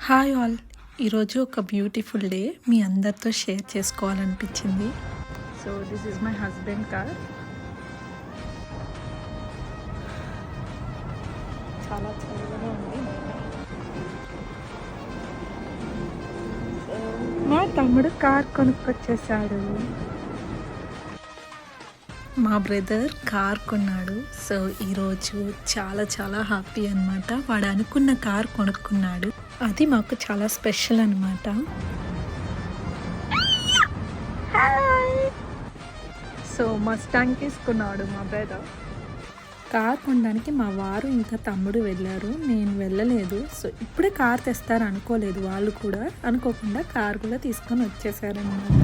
Hi all. ఈరోజు ఒక beautiful day మీ అందరితో షేర్ చేసుకోవాలనిపించింది. So this is my husband car. చాలా చల్లగా ఉంది. మా తమ్ముడు కార్ కొనుక్కొచ్చేసాడు. మా బ్రదర్ కార్ కొన్నాడు. సో ఈరోజు చాలా చాలా హ్యాపీ అనమాట. వాడు అనుకున్న కార్ కొనుక్కున్నాడు. అది మాకు చాలా స్పెషల్ అనమాట. సో మస్టాంగ్ తీసుకున్నాడు మా బ్రదర్. కార్ కొనడానికి మా వారు ఇంకా తమ్ముడు వెళ్ళారు, నేను వెళ్ళలేదు. సో ఇప్పుడే కార్ తెస్తారు అనుకోలేదు, వాళ్ళు కూడా అనుకోకుండా కార్ కూడా తీసుకొని వచ్చేసారనమాట.